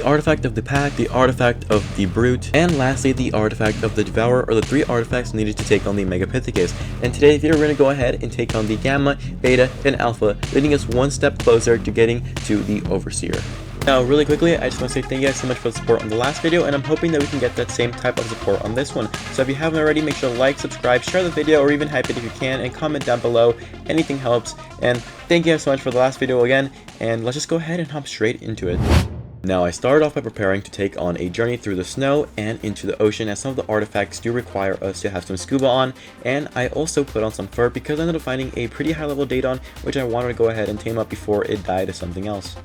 artifact of the pack, the artifact of the brute, and lastly the artifact of the devourer are the 3 artifacts needed to take on the Megapithecus. And today's video we're going to go ahead and take on the Gamma, Beta, and Alpha, leading us one step closer to getting to the Overseer. Now, really quickly, I just want to say thank you guys so much for the support on the last video, and I'm hoping that we can get that same type of support on this one. So if you haven't already, make sure to like, subscribe, share the video, or even hype it if you can, and comment down below. Anything helps. And thank you guys so much for the last video again, and let's just go ahead and hop straight into it. Now, I started off by preparing to take on a journey through the snow and into the ocean, as some of the artifacts do require us to have some scuba on, and I also put on some fur because I ended up finding a pretty high level Daedon, which I wanted to go ahead and tame up before it died to something else.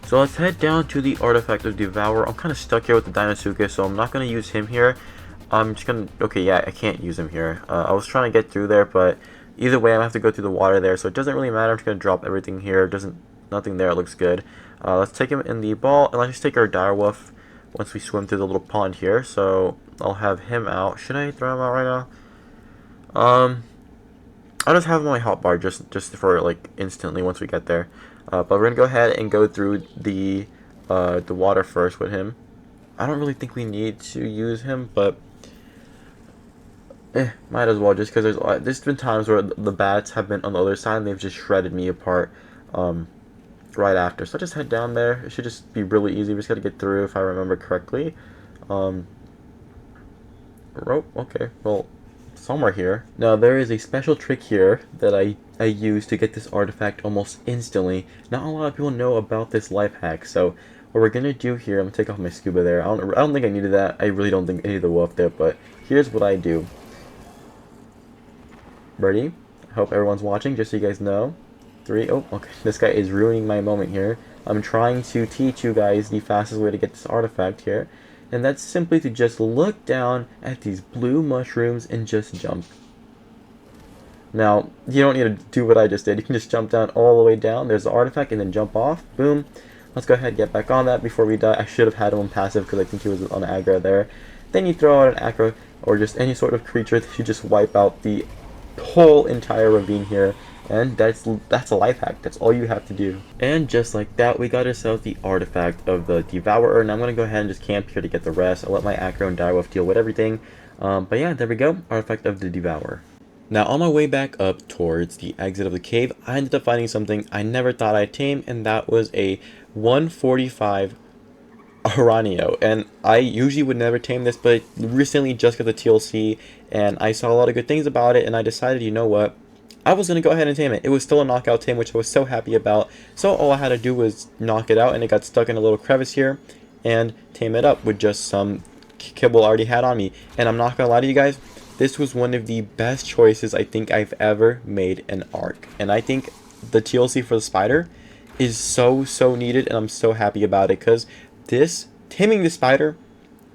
So let's head down to the artifact of Devourer. I'm kind of stuck here with the Deinosuchus, so I'm not going to use him here. I'm just going to... Okay, yeah, I can't use him here. I was trying to get through there, but either way, I'm going to have to go through the water there, so it doesn't really matter. I'm just going to drop everything here. Nothing there. It looks good. Let's take him in the ball, and let's just take our Direwolf once we swim through the little pond here. So I'll have him out. Should I throw him out right now? I'll just have him on my hotbar just for like instantly once we get there. But we're gonna go ahead and go through the water first with him. I don't really think we need to use him, but might as well, just because there's been times where the bats have been on the other side and they've just shredded me apart right after. So I just head down there. It should just be really easy. We just gotta get through if I remember correctly. Rope. Okay. Well, somewhere here. Now there is a special trick here that I use to get this artifact almost instantly. Not a lot of people know about this life hack, so what we're gonna do here, I'm gonna take off my scuba there. I don't think I needed that. I really don't think I needed the wolf there, but here's what I do. Ready? I hope everyone's watching, just so you guys know. 3, oh, okay, this guy is ruining my moment here. I'm trying to teach you guys the fastest way to get this artifact here, and that's simply to just look down at these blue mushrooms and just jump. Now, you don't need to do what I just did. You can just jump down all the way down. There's the artifact, and then jump off. Boom. Let's go ahead and get back on that before we die. I should have had him on passive because I think he was on aggro there. Then you throw out an aggro or just any sort of creature that you just wipe out the whole entire ravine here. And that's a life hack. That's all you have to do. And just like that, we got ourselves the artifact of the Devourer. And I'm going to go ahead and just camp here to get the rest. I'll let my Acro and Direwolf deal with everything. But yeah, there we go. Artifact of the Devourer. Now, on my way back up towards the exit of the cave, I ended up finding something I never thought I'd tame. And that was a 145 Aranio. And I usually would never tame this, but recently just got the TLC. And I saw a lot of good things about it. And I decided, you know what? I was going to go ahead and tame it. It was still a knockout tame, which I was so happy about. So all I had to do was knock it out, and it got stuck in a little crevice here, and tame it up with just some kibble I already had on me. And I'm not going to lie to you guys, this was one of the best choices I think I've ever made an arc. And I think the TLC for the spider is so needed, and I'm so happy about it, because taming the spider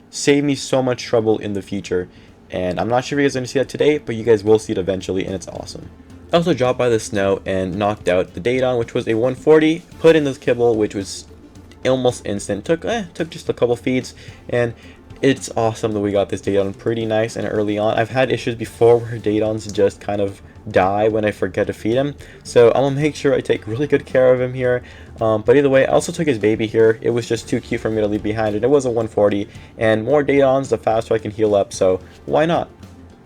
saved me so much trouble in the future. And I'm not sure if you guys are going to see that today, but you guys will see it eventually, and it's awesome. I also dropped by the snow and knocked out the Daedon, which was a 140, put in this kibble, which was almost instant. Took just a couple feeds, and it's awesome that we got this Daedon pretty nice and early on. I've had issues before where Daedons just kind of die when I forget to feed him, so I'm gonna make sure I take really good care of him here. But either way, I also took his baby here. It was just too cute for me to leave behind, and it was a 140, and more Daedons, the faster I can heal up, so why not?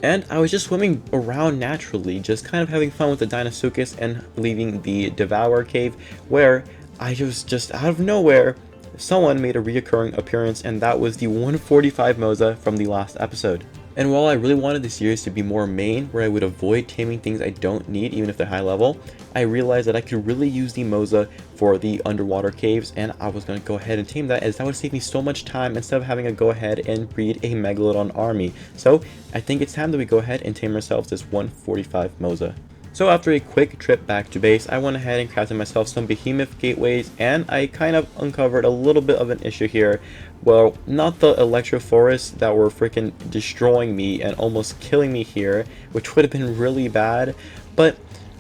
And I was just swimming around naturally, just kind of having fun with the Deinosuchus and leaving the Devourer cave, where I was just out of nowhere, someone made a reoccurring appearance, and that was the 145 Moza from the last episode. And while I really wanted the series to be more main, where I would avoid taming things I don't need, even if they're high level, I realized that I could really use the Moza for the underwater caves, and I was going to go ahead and tame that, as that would save me so much time instead of having to go ahead and breed a Megalodon army. So I think it's time that we go ahead and tame ourselves this 145 Moza. So after a quick trip back to base, I went ahead and crafted myself some behemoth gateways, and I kind of uncovered a little bit of an issue here. Well, not the electroforests that were freaking destroying me and almost killing me here, which would have been really bad, but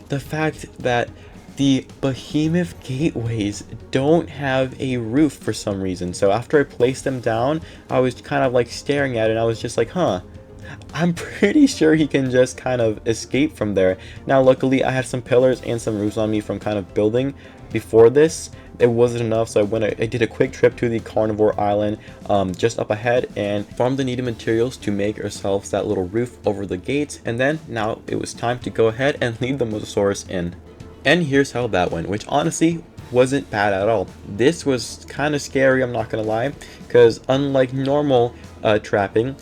the fact that the behemoth gateways don't have a roof for some reason. So after I placed them down, I was kind of like staring at it, and I was just like, huh, I'm pretty sure he can just kind of escape from there. Now luckily I had some pillars and some roofs on me from kind of building before this, it wasn't enough, so I did a quick trip to the Carnivore Island just up ahead and farmed the needed materials to make ourselves that little roof over the gates, and then now it was time to go ahead and lead the Mosasaurus in. And here's how that went, which honestly wasn't bad at all. This was kind of scary, I'm not gonna lie, because unlike normal trapping,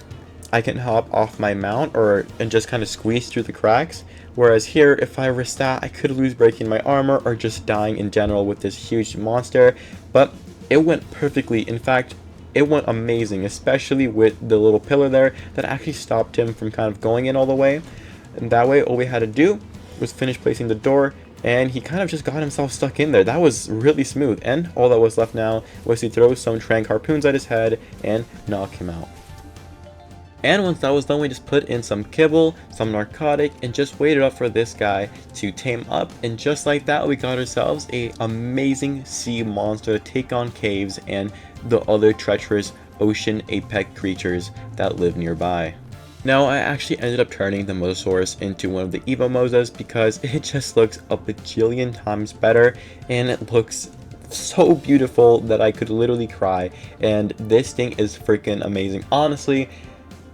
I can hop off my mount and just kind of squeeze through the cracks. Whereas here, if I risked that, I could lose breaking my armor or just dying in general with this huge monster. But it went perfectly. In fact, it went amazing, especially with the little pillar there that actually stopped him from kind of going in all the way. And that way, all we had to do was finish placing the door, and he kind of just got himself stuck in there. That was really smooth, and all that was left now was to throw some Trank harpoons at his head and knock him out. And once that was done, we just put in some kibble, some narcotic, and just waited up for this guy to tame up. And just like that, we got ourselves a amazing sea monster to take on caves and the other treacherous ocean apex creatures that live nearby. Now, I actually ended up turning the Mosasaurus into one of the Evo Mosas because it just looks a bajillion times better, and it looks so beautiful that I could literally cry. And this thing is freaking amazing. Honestly,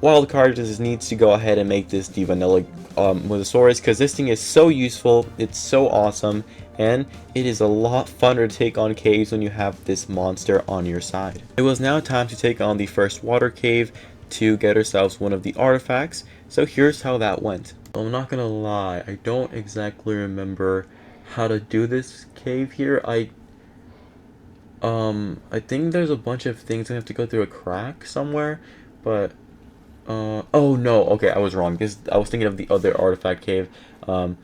Wildcard just needs to go ahead and make this the vanilla Mosasaurus, because this thing is so useful, it's so awesome, and it is a lot funner to take on caves when you have this monster on your side. It was now time to take on the first water cave to get ourselves one of the artifacts, so here's how that went. I'm not gonna lie, I don't exactly remember how to do this cave here. I think there's a bunch of things I have to go through a crack somewhere, but oh no, okay, I was wrong. I was thinking of the other artifact cave. Oh,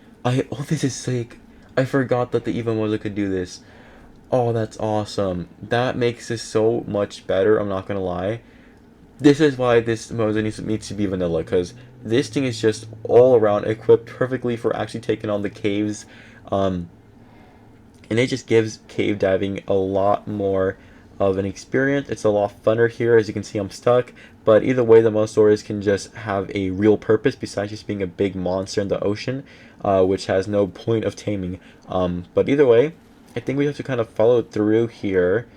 this is sick. I forgot that the Evo Mosa could do this. Oh, that's awesome. That makes this so much better, I'm not gonna lie. This is why this Mosa needs to be vanilla, because this thing is just all around equipped perfectly for actually taking on the caves. And it just gives cave diving a lot more of an experience. It's a lot funner here. As you can see, I'm stuck, but either way, the Mosasaurus can just have a real purpose besides just being a big monster in the ocean, which has no point of taming. But either way, I think we have to kind of follow through here,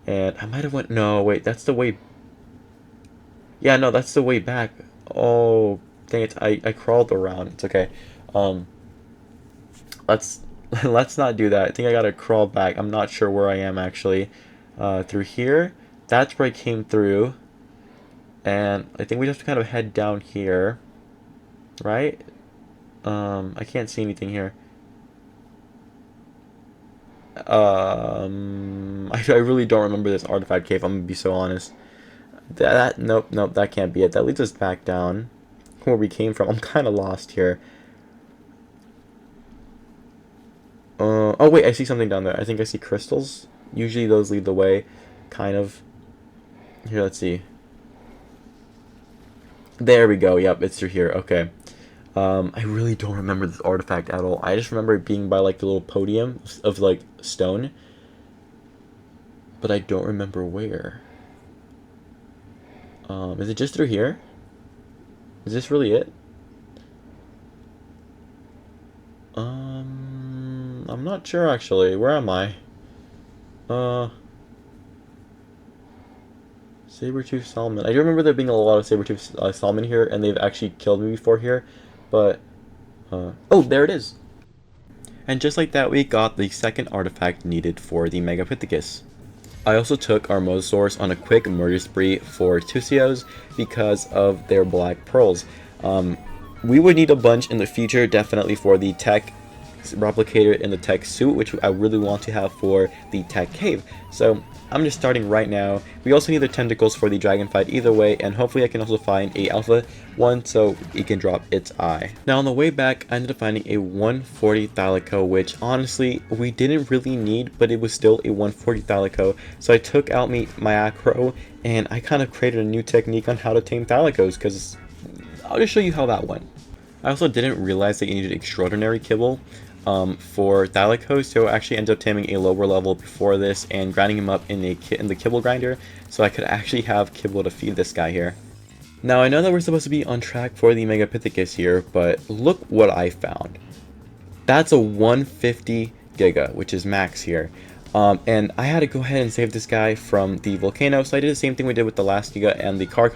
and I might have went, no, wait, that's the way, yeah, no, that's the way back. Oh, dang it, I crawled around. It's okay. Let's not do that. I think I gotta crawl back. I'm not sure where I am actually. Through here, that's where I came through, and I think we have to kind of head down here, right? I can't see anything here. I really don't remember this artifact cave, I'm gonna be so honest. Nope, that can't be it. That leads us back down where we came from. I'm kind of lost here. Oh wait, I see something down there. I think I see crystals. Usually those lead the way, kind of. Here, let's see. There we go. Yep, it's through here. Okay. I really don't remember this artifact at all. I just remember it being by like the little podium of like stone, but I don't remember where. Is it just through here? Is this really it? I'm not sure actually. Where am I? Saber-tooth salmon. I do remember there being a lot of saber-tooth salmon here, and they've actually killed me before here, but, oh, there it is! And just like that, we got the second artifact needed for the Megapithecus. I also took our Mosasaurus on a quick murder spree for Tusios because of their black pearls. We would need a bunch in the future, definitely for the tech replicator in the tech suit, which I really want to have for the tech cave. So I'm just starting right now. We also need the tentacles for the dragon fight either way, and hopefully I can also find a alpha one so it can drop its eye. Now on the way back, I ended up finding a 140 Thalico, which honestly we didn't really need, but it was still a 140 Thalico. So I took out my acro and I kind of created a new technique on how to tame Thalicos, because I'll just show you how that went. I also didn't realize that you needed extraordinary kibble for Thalicos, so I actually ended up taming a lower level before this and grinding him up in the kibble grinder, so I could actually have kibble to feed this guy here. Now I know that we're supposed to be on track for the Megapithecus here, but look what I found. That's a 150 Giga, which is max here. And I had to go ahead and save this guy from the volcano, so I did the same thing we did with the last Giga and the Car,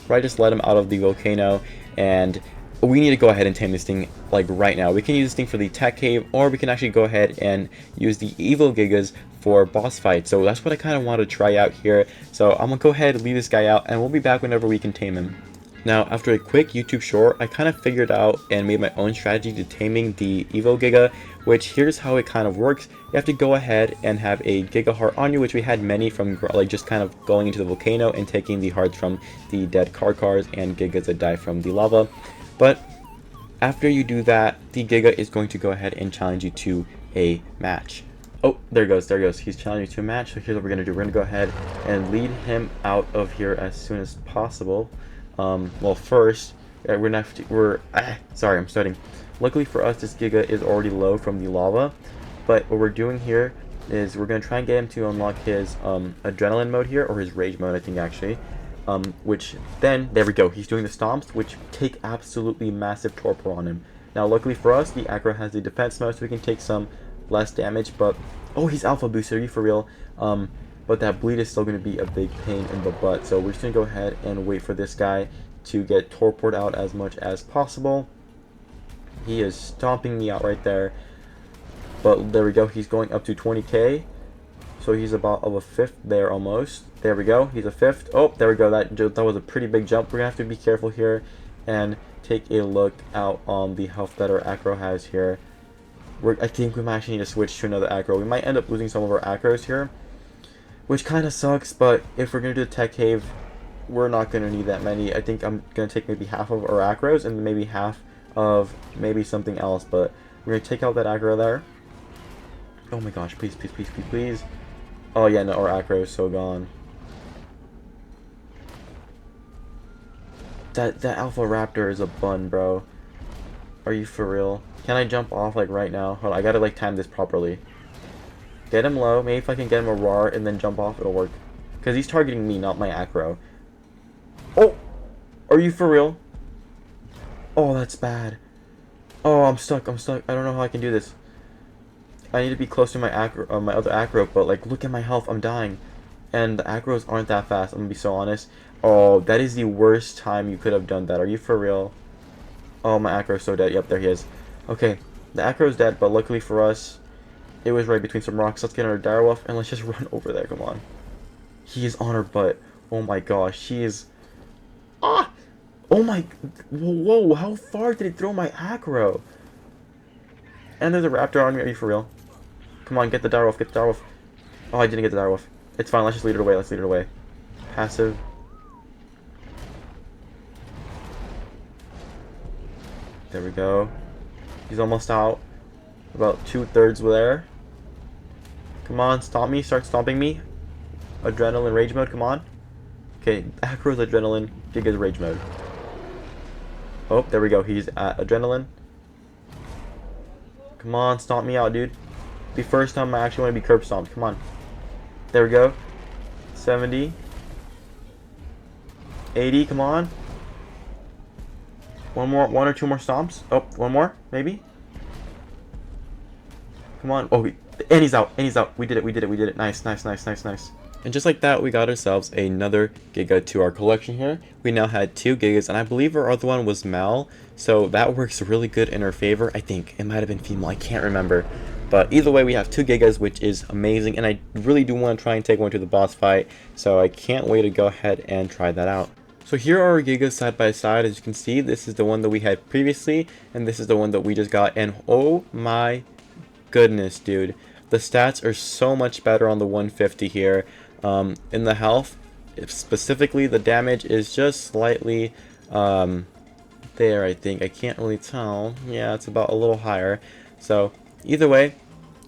where I just let him out of the volcano, and we need to go ahead and tame this thing, like, right now. We can use this thing for the tech cave, or we can actually go ahead and use the evil Gigas for boss fights, so that's what I kind of want to try out here. So I'm gonna go ahead and leave this guy out, and we'll be back whenever we can tame him. Now, after a quick YouTube short, I kind of figured out and made my own strategy to taming the Evo Giga, which here's how it kind of works. You have to go ahead and have a Giga Heart on you, which we had many from like just kind of going into the volcano and taking the hearts from the dead cars and Gigas that die from the lava. But after you do that, the Giga is going to go ahead and challenge you to a match. Oh, there he goes. He's challenging you to a match, so here's what we're going to do. We're going to go ahead and lead him out of here as soon as possible. Well, first, sorry, I'm studying. Luckily for us, this Giga is already low from the lava, but what we're doing here is we're going to try and get him to unlock his adrenaline mode here, or his rage mode, I think, actually. Which then, there we go, he's doing the stomps, which take absolutely massive torpor on him. Now, luckily for us, the aggro has the defense mode, so we can take some less damage, but, oh, he's alpha boosted, are you for real? But that bleed is still going to be a big pain in the butt. So we're just going to go ahead and wait for this guy to get torpored out as much as possible. He is stomping me out right there. But there we go. He's going up to 20k. So he's about of a fifth there almost. There we go. He's a fifth. Oh, there we go. That was a pretty big jump. We're going to have to be careful here and take a look out on the health that our acro has here. I think we might actually need to switch to another acro. We might end up losing some of our acros here, which kind of sucks, but if we're going to do the tech cave, we're not going to need that many. I think I'm going to take maybe half of our acros and maybe half of maybe something else, but we're going to take out that aggro there. Oh my gosh, please, please, please, please, please. Oh yeah, no, our aggro is so gone. That Alpha Raptor is a bun, bro. Are you for real? Can I jump off like right now? Hold on, I gotta like time this properly. Get him low. Maybe if I can get him a roar and then jump off, it'll work. Because he's targeting me, not my acro. Oh! Are you for real? Oh, that's bad. Oh, I'm stuck. I don't know how I can do this. I need to be close to my acro, my other acro, but like, look at my health. I'm dying. And the acros aren't that fast. I'm gonna be so honest. Oh, that is the worst time you could have done that. Are you for real? Oh, my acro is so dead. Yep, there he is. Okay, the acro is dead, but luckily for us, it was right between some rocks. Let's get our direwolf and let's just run over there. Come on. He is on her butt. Oh my gosh. She is... Ah! Oh my... Whoa, how far did it throw my aggro? And there's a raptor on me. Are you for real? Come on, get the direwolf. Get the direwolf. Oh, I didn't get the direwolf. It's fine. Let's just lead it away. Let's lead it away. Passive. There we go. He's almost out. About 2/3 there. Come on, stomp me. Start stomping me. Adrenaline rage mode. Come on. Okay, Acro's adrenaline. Giga's rage mode. Oh, there we go. He's at adrenaline. Come on, stomp me out, dude. The first time I actually want to be curb stomped. Come on. There we go. 70. 80. Come on. One or two more stomps. Oh, one more, maybe. Come on. Oh, and he's out. We did it. Nice. And just like that, we got ourselves another Giga to our collection here. We now had 2 Gigas, and I believe our other one was Mal, so that works really good in our favor. I think it might have been female. I can't remember. But either way, we have 2 Gigas, which is amazing, and I really do want to try and take one to the boss fight, so I can't wait to go ahead and try that out. So here are our Gigas side by side. As you can see, this is the one that we had previously, and this is the one that we just got, and oh my goodness, dude. The stats are so much better on the 150 here. In the health, specifically, the damage is just slightly there, I think. I can't really tell. Yeah, it's about a little higher. So either way,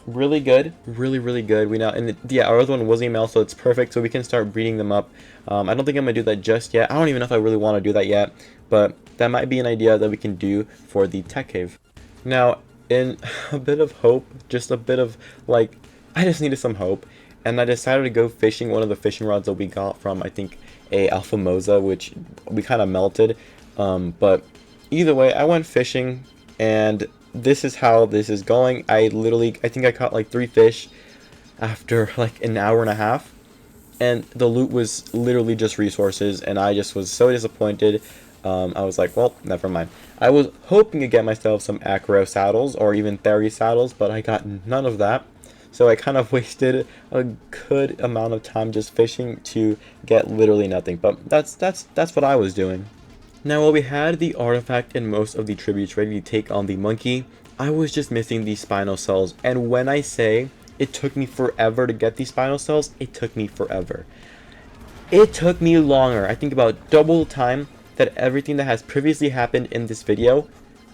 really good, really good. We now, and yeah, our other one was email, so it's perfect. So we can start breeding them up. I don't think I'm gonna do that just yet. I don't even know if I really want to do that yet, but that might be an idea that we can do for the tech cave. Now, in a bit of hope, just a bit of like, I just needed some hope, and I decided to go fishing one of the fishing rods that we got from, I think, a Alpha Moza, which we kind of melted. But either way, I went fishing, and this is how this is going. I think I caught like 3 fish. after like an hour and a half, and the loot was literally just resources, and I just was so disappointed. I was like, well, never mind. I was hoping to get myself some Acro saddles or even Theory saddles, but I got none of that. So I kind of wasted a good amount of time just fishing to get literally nothing. But that's what I was doing. Now, while we had the artifact and most of the tributes ready to take on the monkey, I was just missing the spinal cells. And when I say it took me forever to get these spinal cells, it took me forever. It took me longer, I think about double the time that everything that has previously happened in this video,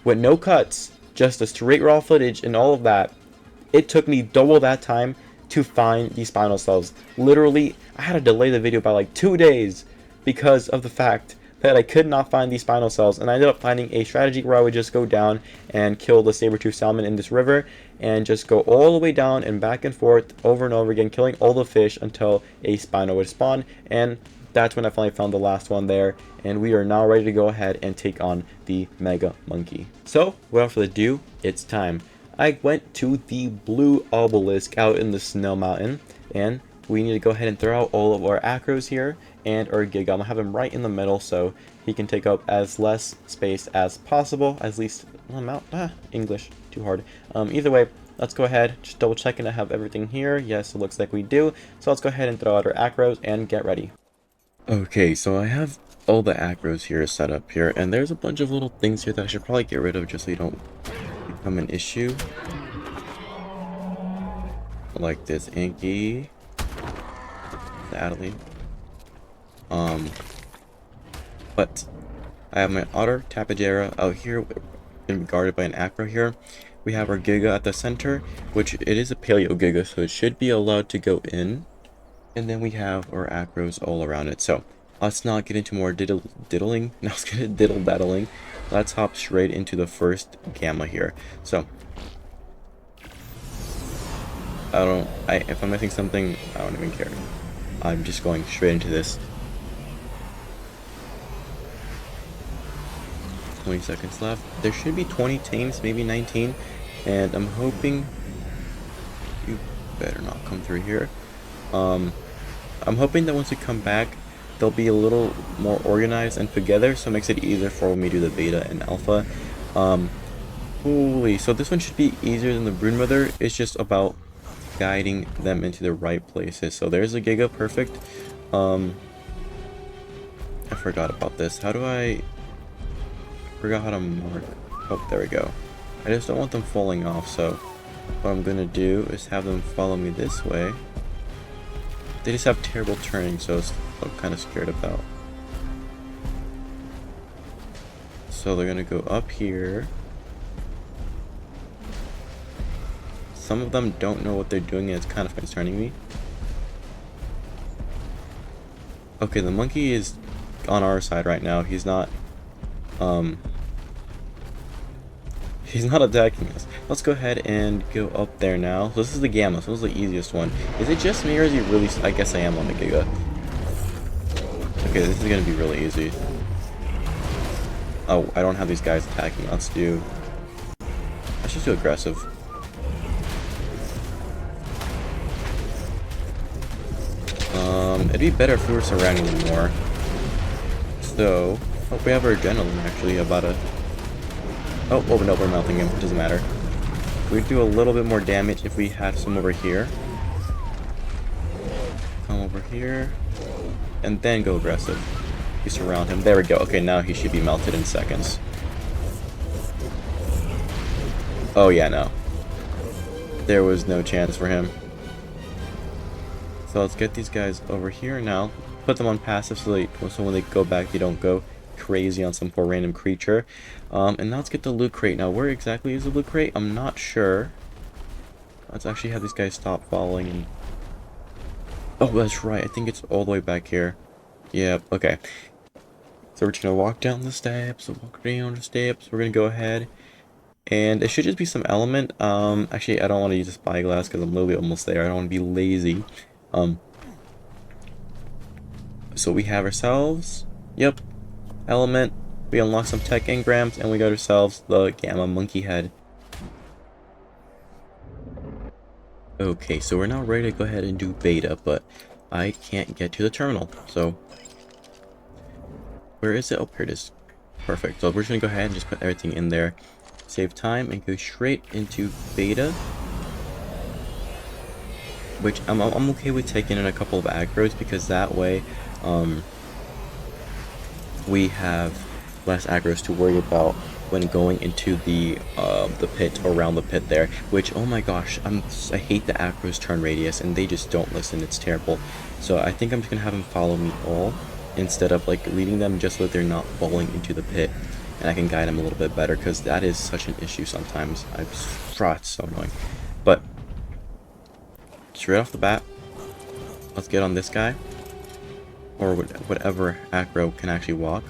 with no cuts, just the straight raw footage and all of that. It took me double that time to find these spinal cells. Literally, I had to delay the video by like 2 days because of the fact that I could not find these spinal cells, and I ended up finding a strategy where I would just go down and kill the saber-tooth salmon in this river and just go all the way down and back and forth over and over again, killing all the fish until a spinal would spawn. And that's when I finally found the last one there, and we are now ready to go ahead and take on the Mega Monkey. So without further ado, it's time. I went to the blue obelisk out in the snow mountain, and we need to go ahead and throw out all of our acros here and our Giga. I'm gonna have him right in the middle so he can take up as less space as possible, at least English too hard. Either way, let's go ahead, just double checking to have everything here. Yes, it looks like we do. So let's go ahead and throw out our acros and get ready. Okay, so I have all the acros here set up here, and there's a bunch of little things here that I should probably get rid of just so you don't become an issue. Like this Inky, sadly. But I have my Otter Tapejara out here and guarded by an Acro here. We have our Giga at the center, which it is a Paleo Giga, so it should be allowed to go in. And then we have our Acros all around it. So let's not get into more diddling. Now let's get diddle daddling. Let's hop straight into the first Gamma here. So if I'm missing something, I don't even care. I'm just going straight into this. 20 seconds left. There should be 20 teams, maybe 19, and I'm hoping you better not come through here. I'm hoping that once we come back, they'll be a little more organized and together, so it makes it easier for me to do the beta and alpha. Holy, so this one should be easier than the Broodmother. It's just about guiding them into the right places. So there's a Giga, perfect. I forgot about this. Forgot how to mark. Oh, there we go. I just don't want them falling off, so what I'm gonna do is have them follow me this way. They just have terrible turning, so I'm kind of scared about. So they're gonna go up here. Some of them don't know what they're doing, and it's kind of concerning me. Okay, the monkey is on our side right now. He's not attacking us. Let's go ahead and go up there now. So this is the Gamma, so this is the easiest one. Is it just me, or is he really... I guess I am on the Giga. Okay, this is gonna be really easy. Oh, I don't have these guys attacking. Let's just do aggressive. It'd be better if we were surrounding them more. So, oh, we have our adrenaline actually about a... Oh, no, we're melting him. It doesn't matter. We'd do a little bit more damage if we had some over here. Come over here. And then go aggressive. You surround him. There we go. Okay, now he should be melted in seconds. Oh, yeah, no. There was no chance for him. So let's get these guys over here now. Put them on passive so when they go back, they don't go crazy on some poor random creature. And now let's get the loot crate. Now, where exactly is the loot crate? I'm not sure. Let's actually have these guys stop following. Oh, that's right. I think it's all the way back here. Yep, okay. So we're just gonna walk down the steps. We're gonna go ahead. And it should just be some element. Actually, I don't want to use a spyglass because I'm literally almost there. I don't want to be lazy. So we have ourselves, yep, element, we unlock some tech engrams, and we got ourselves the Gamma Monkey Head. Okay, so we're now ready to go ahead and do beta, but I can't get to the terminal. So, where is it? Oh, here it is. Perfect. So we're just gonna go ahead and just put everything in there, save time, and go straight into beta. Which I'm okay with taking in a couple of aggros, because that way, we have less aggros to worry about when going into the pit, or around the pit there. Which, oh my gosh, I hate the aggros turn radius, and they just don't listen. It's terrible. So I think I'm just gonna have them follow me all, instead of like leading them, just so that they're not falling into the pit, and I can guide them a little bit better, because that is such an issue sometimes. It's so annoying. But straight off the bat, let's get on this guy, or whatever aggro can actually walk.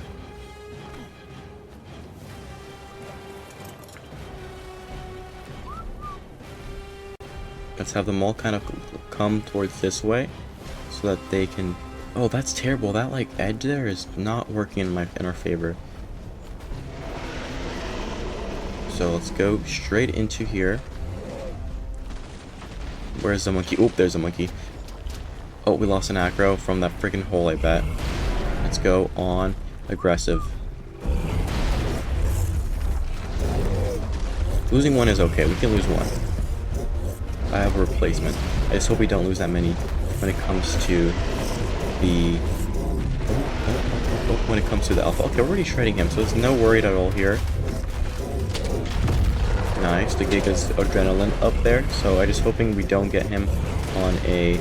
Let's have them all kind of come towards this way, so that they can... Oh, that's terrible. That like edge there is not working in our favor. So let's go straight into here. Where's the monkey? Oh, there's a monkey. Oh, we lost an aggro from that freaking hole, I bet. Let's go on aggressive. Losing one is okay. We can lose one. I have a replacement. I just hope we don't lose that many when it comes to the... when it comes to the alpha. Okay, we're already shredding him, so there's no worry at all here. Nice, the Giga's adrenaline up there, so I'm just hoping we don't get him on a...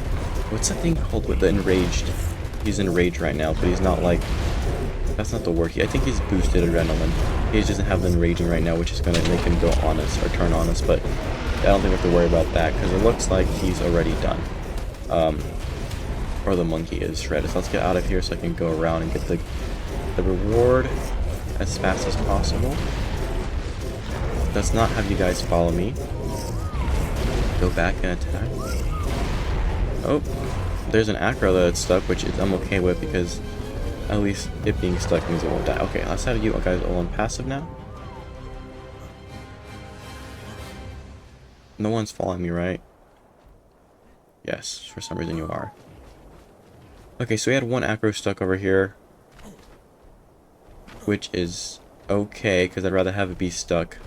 What's that thing called with the enraged? He's enraged right now, but he's not like... That's not the word. I think he's boosted adrenaline. He just doesn't have the enraging right now, which is going to make him go on us, or turn on us, but I don't think we have to worry about that, because it looks like he's already done. Or the monkey is shredded. So let's get out of here so I can go around and get the reward as fast as possible. Let's not have you guys follow me. Go back and attack. Oh, there's an aggro that's stuck, which I'm okay with, because at least it being stuck means it won't die. Okay, let's have you guys all on passive now. No one's following me, right? Yes, for some reason you are. Okay, so we had one aggro stuck over here, which is okay, because I'd rather have it be stuck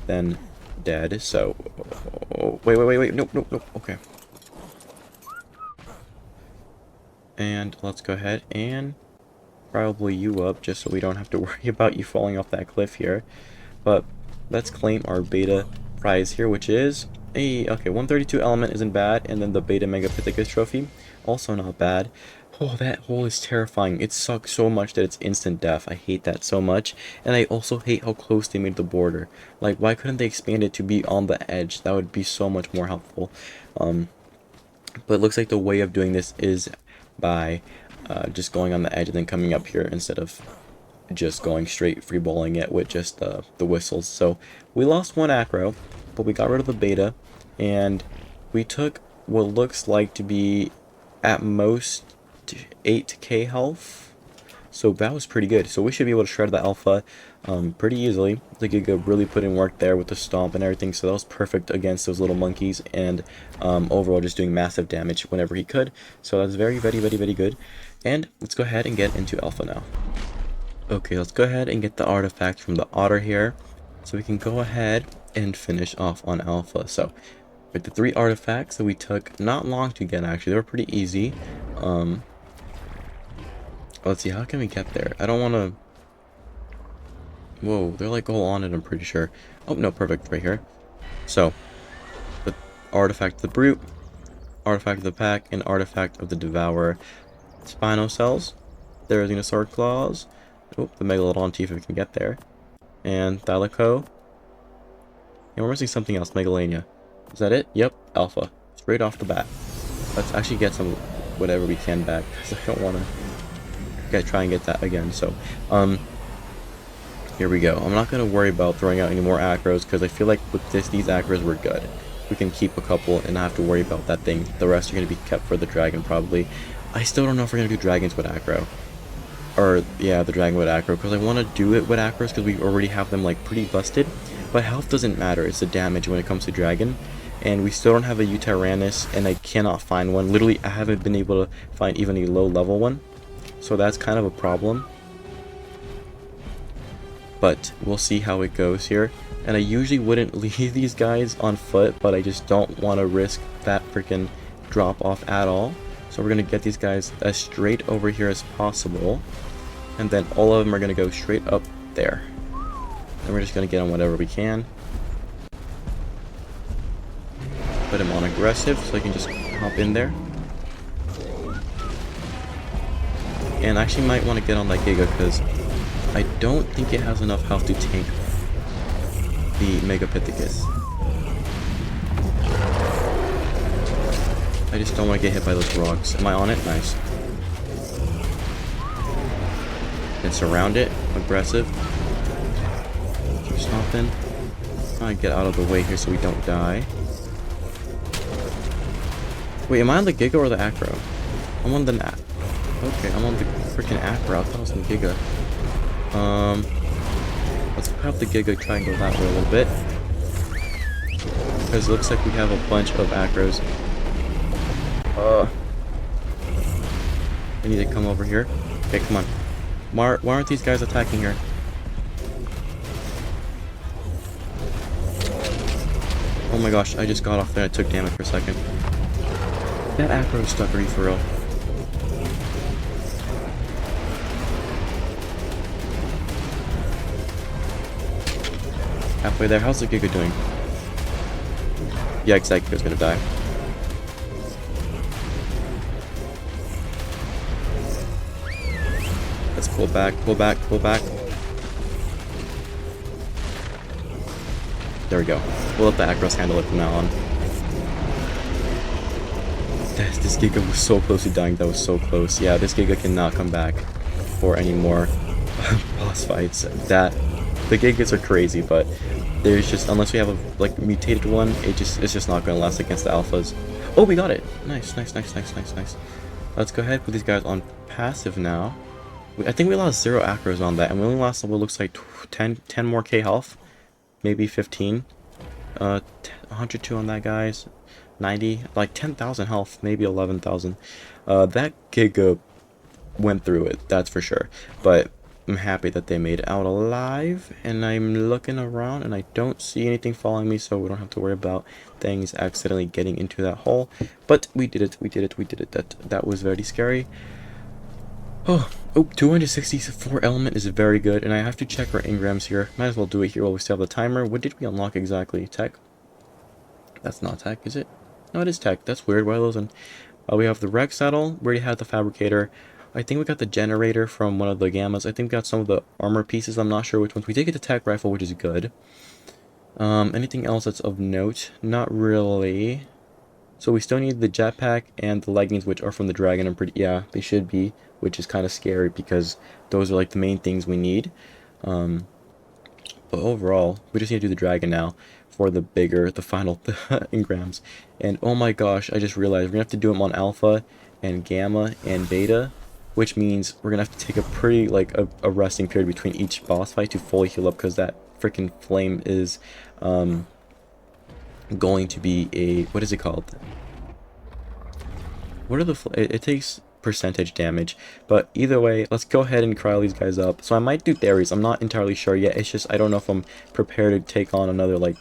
than dead. So, wait, nope, okay. And let's go ahead and probably you up, just so we don't have to worry about you falling off that cliff here. But let's claim our beta prize here, which is a... Okay, 132 element isn't bad, and then the beta Megapithecus trophy, also not bad. Oh, that hole is terrifying. It sucks so much that it's instant death. I hate that so much. And I also hate how close they made the border. Like, why couldn't they expand it to be on the edge? That would be so much more helpful. But it looks like the way of doing this is by just going on the edge and then coming up here, instead of just going straight freeballing it with just the whistles. So we lost one aggro, but we got rid of the beta, and we took what looks like to be at most 8k health. So that was pretty good. So we should be able to shred the alpha pretty easily. The Giga really put in work there with the stomp and everything, so that was perfect against those little monkeys, and overall just doing massive damage whenever he could. So that's very good. And let's go ahead and get into alpha now. Okay, let's go ahead and get the artifact from the otter here, so we can go ahead and finish off on alpha. So with the 3 artifacts that we took not long to get, actually they were pretty easy. Let's see, how can we get there? I don't want to... Whoa, they're like all on it, I'm pretty sure. Oh, no, perfect, right here. So, the artifact of the brute, artifact of the pack, and artifact of the devourer. Spinocells, there's Venusaur claws. Oh, the Megalodon teeth if we can get there. And Thalico. And we're missing something else, Megalania. Is that it? Yep, alpha. Straight off the bat. Let's actually get some whatever we can back, because I don't want to try and get that again. So here we go. I'm not going to worry about throwing out any more aggros, because I feel like with these aggros we're good. We can keep a couple and not have to worry about that thing. The rest are going to be kept for the dragon probably. I still don't know if we're going to do dragons with aggro, or yeah, the dragon with aggro, because I want to do it with aggros because we already have them like pretty busted. But health doesn't matter, it's the damage when it comes to dragon. and we still don't have a Utyrannus, and I cannot find one. Literally, I haven't been able to find even a low level one, so that's kind of a problem. But we'll see how it goes here. And I usually wouldn't leave these guys on foot, but I just don't want to risk that freaking drop off at all. So we're going to get these guys as straight over here as possible. And then all of them are going to go straight up there. And we're just going to get on whatever we can. Put him on aggressive so I can just hop in there. And I actually might want to get on that Giga because I don't think it has enough health to tank the Megapithecus. I just don't want to get hit by those rocks. Am I on it? Nice. And surround it. Aggressive. Keep stomping. Trying to get out of the way here so we don't die. Wait, am I on the Giga or the Acro? I'm on the okay, I'm on the freaking Acro. I thought I was on the Giga. Let's have the Giga try and go that way a little bit. Because it looks like we have a bunch of Acros. I need to come over here. Okay, come on. Why aren't these guys attacking here? Oh my gosh, I just got off there. I took damage for a second. That Acro is stuck, are you for real? Halfway there. How's the Giga doing? Yeah, exactly. Giga's gonna die. Let's pull back, pull back, pull back. There we go. We'll let the Acros handle it from now on. This Giga was so close to dying. That was so close. Yeah, this Giga cannot come back for any more boss fights. The Gigas are crazy, but there's just, unless we have a like mutated one, it's just not gonna last against the alphas. Oh, we got it! Nice, nice, nice, nice, nice, nice. Let's go ahead and put these guys on passive now. I think we lost 0 Acros on that, and we only lost what looks like 10 more K health, maybe 15. 102 on that, guys. 90, like 10,000 health, maybe 11,000. That Giga went through it, that's for sure. But I'm happy that they made it out alive, and I'm looking around and I don't see anything following me, so we don't have to worry about things accidentally getting into that hole. But we did it, we did it, we did it. That was very scary. Oh, 264 element is very good, and I have to check our engrams here. Might as well do it here while we still have the timer. What did we unlock exactly? Tech? That's not tech, is it? No, it is tech. That's weird. Why are those in? We have the Rex saddle. We already had the fabricator. I think we got the generator from one of the gammas. I think we got some of the armor pieces. I'm not sure which ones. We did get the tech rifle, which is good. Anything else that's of note? Not really. So we still need the jetpack and the leggings, which are from the dragon. I'm pretty, yeah, they should be, which is kind of scary because those are like the main things we need. But overall, we just need to do the dragon now for the final engrams. And oh my gosh, I just realized we're gonna have to do them on alpha and gamma and beta, which means we're gonna have to take a pretty a resting period between each boss fight to fully heal up, because that freaking flame is going to be a, what is it called? What are the it takes percentage damage, but either way, let's go ahead and cryo these guys up. So I might do Theris. I'm not entirely sure yet. It's just I don't know if I'm prepared to take on another like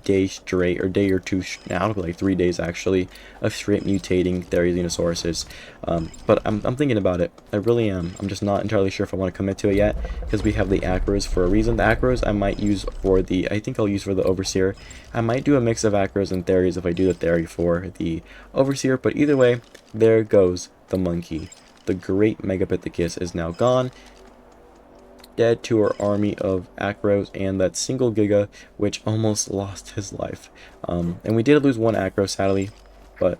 day straight, or day or two now, like 3 days actually, of straight mutating Therizinosaurus. But I'm thinking about it. I really am. I'm just not entirely sure if I want to commit to it yet, because we have the Acros for a reason. The Acros I might use for the, I think I'll use for the Overseer. I might do a mix of Acros and Theris if I do the Theri for the Overseer, but either way, there goes the monkey. The great Megapithecus is now gone, dead to our army of Acros and that single Giga, which almost lost his life. And we did lose one Acro, sadly, but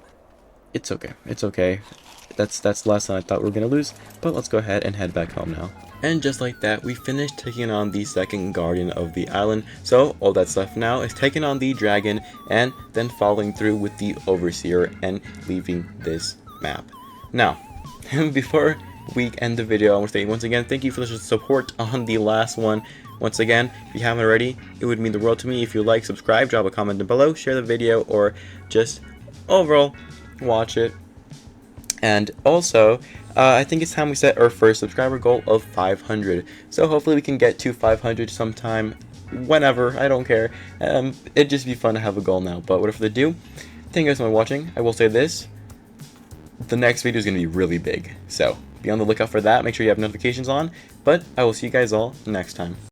it's okay. It's okay. That's less than I thought we were gonna lose. But let's go ahead and head back home now. And just like that, we finished taking on the second guardian of the island. So all that's left now is taking on the dragon and then following through with the Overseer and leaving this map. Now, before we end the video, I want to say once again, thank you for the support on the last one. Once again, if you haven't already, it would mean the world to me if you like, subscribe, drop a comment down below, share the video, or just overall watch it. And also, I think it's time we set our first subscriber goal of 500. So hopefully we can get to 500 sometime, whenever, I don't care. It'd just be fun to have a goal now. But without further ado, thank you guys for watching. I will say this, the next video is going to be really big. So be on the lookout for that. Make sure you have notifications on. But I will see you guys all next time.